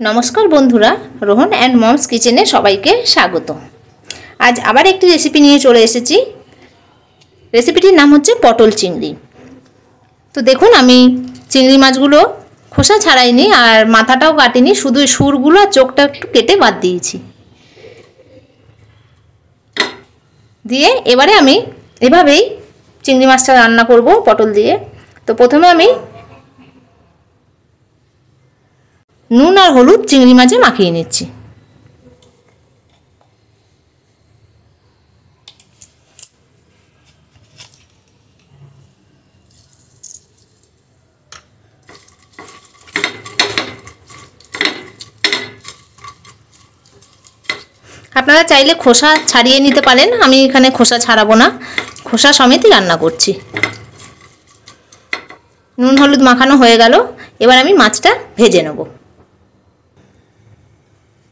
নমস্কার বন্ধুরা, Rohan and moms কিচেনে সবাইকে স্বাগত। আজ আবার একটি রেসিপি নিয়ে চলে এসেছি। রেসিপিটির নাম হচ্ছে পটল চিংড়ি। তো দেখুন, আমি চিংড়ি মাছগুলো খোসা ছাড়াইনি আর মাথাটাও কাটিনি, শুধু সুরগুলো আর চোখটা একটু কেটে বাদ দিয়েছি। দিয়ে এবারে আমি এভাবেই চিংড়ি মাছটা রান্না করব পটল দিয়ে। তো প্রথমে আমি নুন আর হলুদ চিংড়ি মাছে মাখিয়ে নিচ্ছি। আপনারা চাইলে খোসা ছাড়িয়ে নিতে পারেন, আমি এখানে খোসা ছাড়াবো না, খোসা সমেতই রান্না করছি। নুন হলুদ মাখানো হয়ে গেল, এবার আমি মাছটা ভেজে নেব।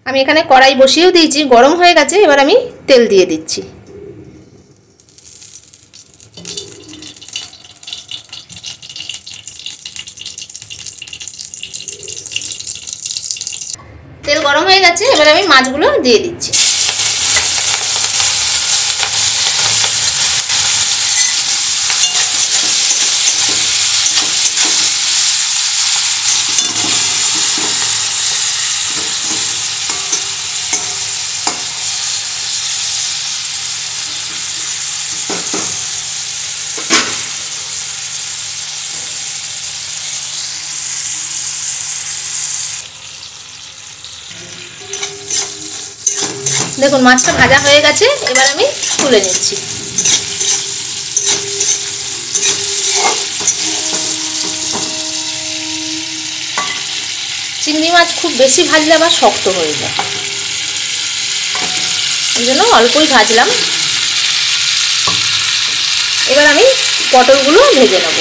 আমি এখানে কড়াই বসিয়েও দিয়েছি, গরম হয়ে গেছে। এবার আমি তেল দিয়ে দিচ্ছি। তেল গরম হয়ে গেছে, এবার আমি মাছগুলো দিয়ে দিচ্ছি। দেখুন, মাছটা ভাজা হয়ে গেছে, এবার আমি তুলে নিচ্ছি। চিংড়ি মাছ খুব বেশি ভাজলে আবার শক্ত হয়ে যায়, এই জন্য অল্পই ভাজলাম। এবার আমি পটলগুলো ভেজে নেব।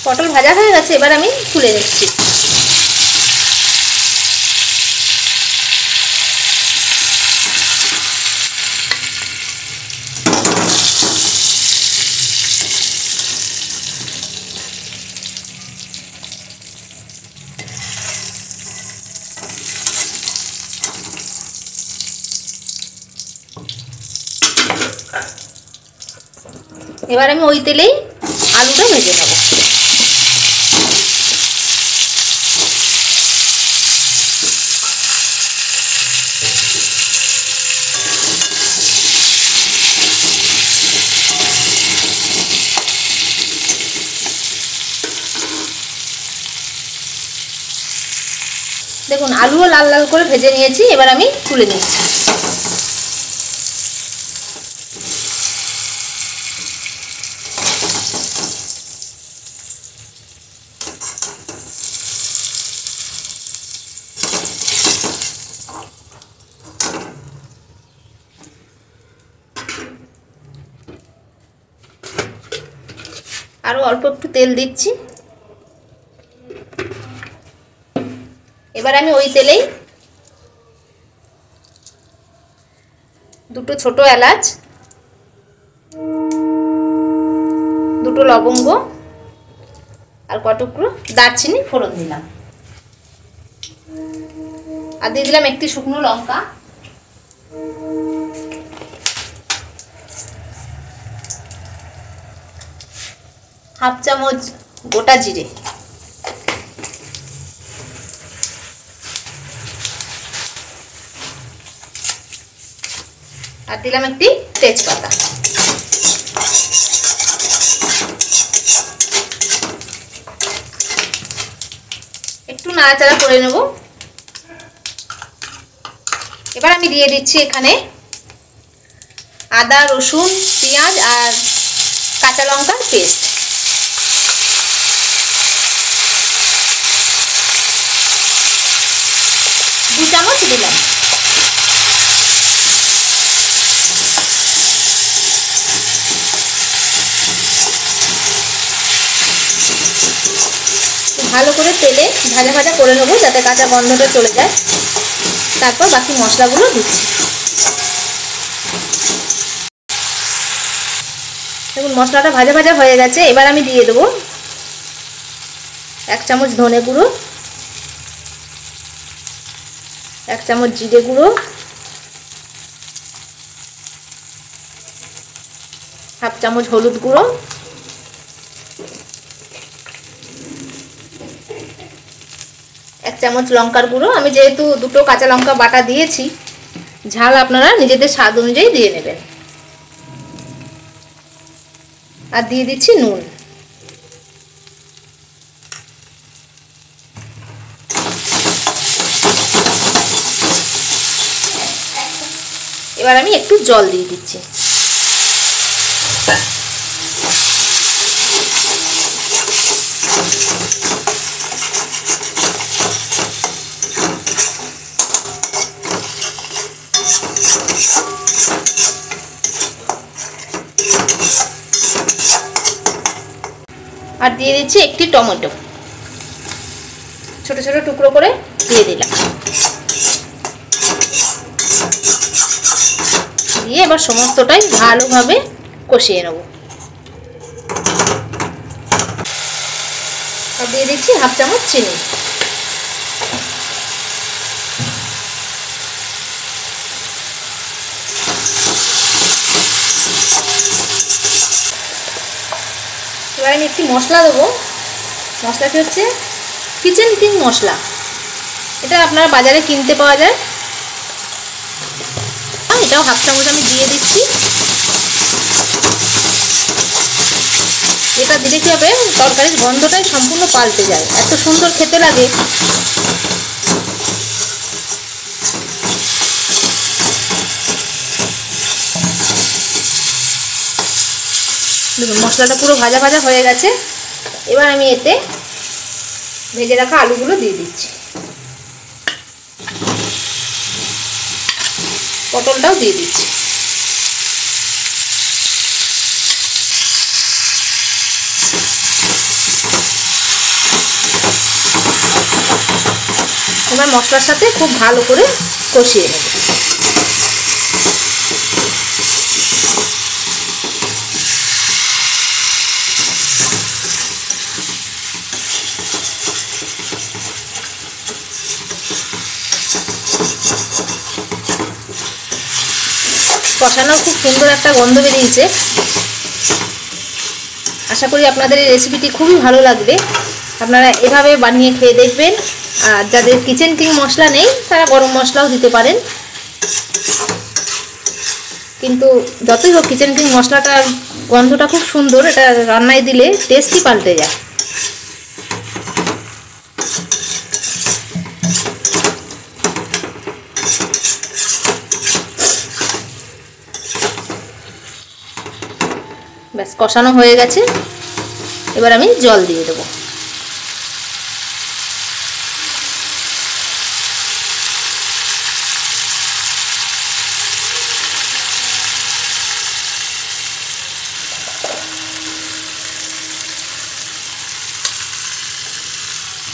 পটল ভাজা হয়ে গেছে, এবার আমি তুলে নিচ্ছি। এবার আমি ওই তেলেই আলুটা ভেজে নেব। দেখুন, আলুও লাল লাল করে ভেজে নিয়েছি, এবার আমি তুলে নিচ্ছি। আরো অল্প একটু তেল দিচ্ছি। এবার আমি ওই তেলেই দুটো ছোট এলাচ, দুটো লবঙ্গ আর কটুকরো দারচিনি ফোড়ন দিলাম, আর দিয়ে দিলাম একটি শুকনো লঙ্কা, হাফ চামচ গোটা জিরে, আর দিলাম একটি তেজপাতা। একটু নাড়াচাড়া করে নেব। এবার আমি দিয়ে দিচ্ছি এখানে আদা, রসুন, পেঁয়াজ আর কাঁচা লঙ্কার পেস্ট। দু চামচ দিলাম। ভালো করে তেলে ভাজা ভাজা করে নেবো যাতে কাঁচা গন্ধটা চলে যায়। তারপর বাকি মশলাগুলো দিচ্ছি। দেখুন মশলাটা ভাজা ভাজা হয়ে গেছে। এবার আমি দিয়ে দেবো 1 চামচ ধনে গুঁড়ো, 1 চামচ জিরে গুঁড়ো, 1/2 চামচ হলুদ গুঁড়ো, 1 চামচ লঙ্কার গুঁড়ো। আমি যেহেতু দুটো কাঁচা লঙ্কা বাটা দিয়েছি, ঝাল আপনারা নিজেদের স্বাদ অনুযায়ী দিয়ে নেবেন। আর দিয়ে দিচ্ছি নুন। এবার আমি একটু জল দিয়ে দিচ্ছি। আর দিয়ে দিচ্ছি একটি টমেটো, ছোট ছোট টুকরো করে দিয়ে দিলাম। দিয়ে এবার সমস্তটাই ভালোভাবে কষিয়ে নেব। আর দিয়ে দিচ্ছি 1/2 চামচ চিনি। এবার আমি একটি মশলা দেবো। মশলাটি হচ্ছে কিচেন কিং মশলা। এটা আপনারা বাজারে কিনতে পাওয়া যায়। এটাও 1/2 চামচ আমি দিয়ে দিচ্ছি। এটা দিলে কি হবে, তরকারির গন্ধটাই সম্পূর্ণ পাল্টে যায়, এত সুন্দর খেতে লাগে। দেখুন মশলাটা পুরো ভাজা ভাজা হয়ে গেছে। এবার আমি এতে ভেজে রাখা আলুগুলো দিয়ে দিচ্ছি, পটলটাও দিয়ে দিচ্ছি। এবার মশলার সাথে খুব ভালো করে কষিয়ে নেব। কষানো খুব সুন্দর একটা গন্ধ বেরিয়েছে। আশা করি আপনাদের এই রেসিপিটি খুবই ভালো লাগবে। আপনারা এভাবে বানিয়ে খেয়ে দেখবেন। আর যাদের কিচেন কিং মশলা নেই তারা গরম মশলাও দিতে পারেন, কিন্তু যতই হোক কিচেন কিং মশলাটার গন্ধটা খুব সুন্দর। এটা রান্নায় দিলে টেস্টই পাল্টে যায়। ব্যাস কষানো হয়ে গেছে। এবার আমি জল দিয়ে দেবো।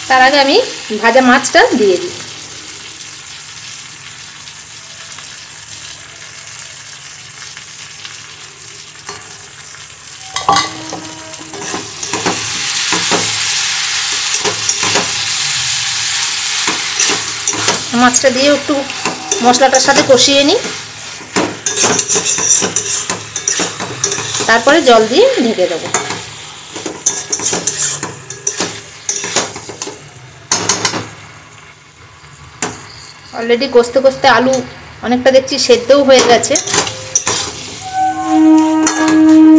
তার আগে আমি ভাজা মাছটা দিয়ে দিই। মাছটা দিয়ে একটু মশলাটার সাথে কষিয়ে নিই, তারপরে জল দিয়ে ঢেকে দেবো। অলরেডি কষতে কষতে আলু অনেকটা দেখছি সেদ্ধও হয়ে গেছে।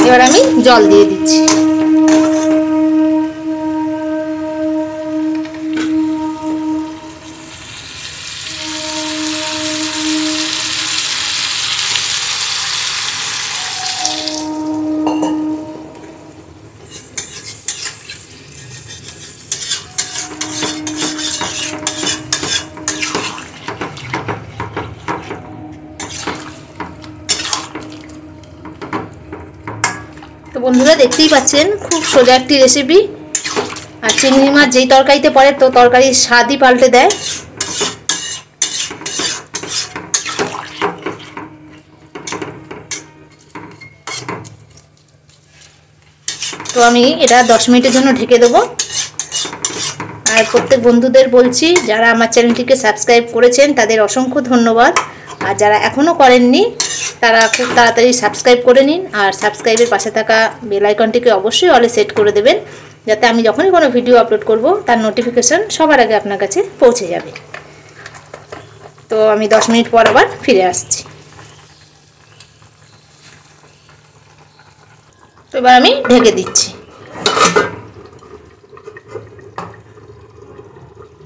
এবার আমি জল দিয়ে দিচ্ছি। তো বন্ধুরা দেখতেই পাচ্ছেন খুব সোজা একটি রেসিপি। আর চিংড়ি মাছ যেই তরকারিতে পড়ে তো তরকারির স্বাদই পাল্টে দেয়। তো আমি এটা 10 মিনিটের জন্য ঢেকে দেবো। আর প্রত্যেক বন্ধুদের বলছি, যারা আমার চ্যানেলটিকে সাবস্ক্রাইব করেছেন তাদের অসংখ্য ধন্যবাদ। আর যারা এখনও করেননি তারা খুব তাড়াতাড়ি সাবস্ক্রাইব করে নিন। আর সাবস্ক্রাইবের পাশে থাকা বেল আইকনটিকে অবশ্যই অলে সেট করে দেবেন, যাতে আমি যখনই কোনো ভিডিও আপলোড করব তার নোটিফিকেশন সবার আগে আপনার কাছে পৌঁছে যাবে। তো আমি 10 মিনিট পর আবার ফিরে আসছি। তো এবার আমি ঢেকে দিচ্ছি,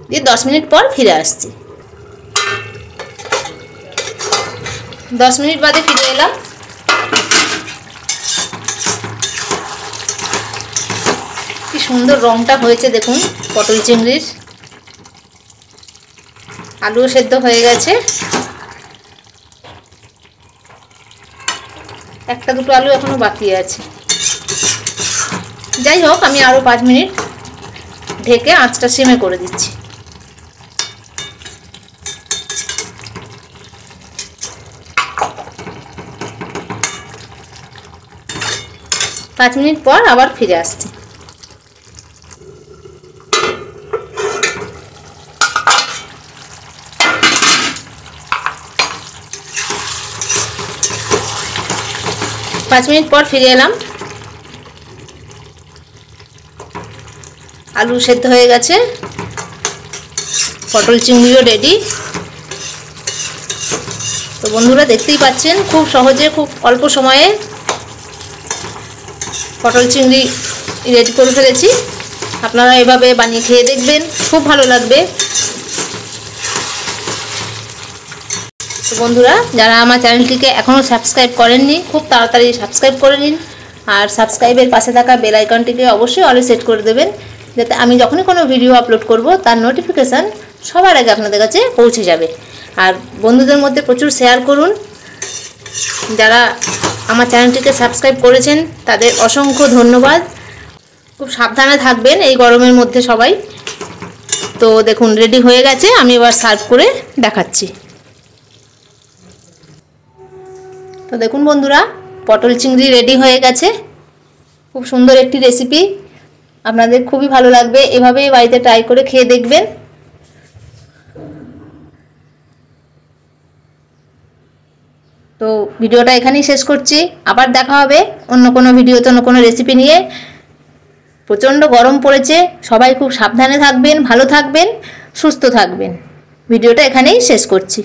দিয়ে 10 মিনিট পর ফিরে আসছি। 10 মিনিট বাদে ফিরে এলাম। কি সুন্দর রংটা হয়েছে দেখুন পটল চিংড়ির। আলুও সেদ্ধ হয়ে গেছে, একটা দুটো আলু এখনো বাকি আছে। যাই হোক, আমি আরো 5 মিনিট ঢেকে আঁচটা সিমে করে দিচ্ছি। 5 মিনিট পর আবার ফিরে আসছি। পাঁচ মিনিট পর ফিরে এলাম। আলু সেদ্ধ হয়ে গেছে, পটল চিংড়িও রেডি। তো বন্ধুরা দেখতেই পাচ্ছেন খুব সহজে, খুব অল্প সময়ে পটল চিংড়ি রেডি করে ফেলেছি। আপনারা এভাবে বানিয়ে খেয়ে দেখবেন, খুব ভালো লাগবে। তো বন্ধুরা, যারা আমার চ্যানেলটিকে এখনও সাবস্ক্রাইব করেননি খুব তাড়াতাড়ি সাবস্ক্রাইব করে নিন। আর সাবস্ক্রাইবের পাশে থাকা বেল আইকনটিকে অবশ্যই অলে সেট করে দেবেন, যাতে আমি যখনই কোনো ভিডিও আপলোড করব তার নোটিফিকেশান সবার আগে আপনাদের কাছে পৌঁছে যাবে। আর বন্ধুদের মধ্যে প্রচুর শেয়ার করুন। যারা আমার চ্যানেলটিকে সাবস্ক্রাইব করেছেন তাদের অসংখ্য ধন্যবাদ। খুব সাবধানে থাকবেন এই গরমের মধ্যে সবাই। তো দেখুন রেডি হয়ে গেছে, আমি এবার সার্ভ করে দেখাচ্ছি। তো দেখুন বন্ধুরা, পটল চিংড়ি রেডি হয়ে গেছে। খুব সুন্দর একটি রেসিপি, আপনাদের খুবই ভালো লাগবে। এভাবে বাড়িতে ট্রাই করে খেয়ে দেখবেন। তো ভিডিওটা এখানেই শেষ করছি। আবার দেখা হবে অন্য কোনো ভিডিওতে, অন্য কোনো রেসিপি নিয়ে। প্রচণ্ড গরম পড়েছে, সবাই খুব সাবধানে থাকবেন, ভালো থাকবেন, সুস্থ থাকবেন। ভিডিওটা এখানেই শেষ করছি।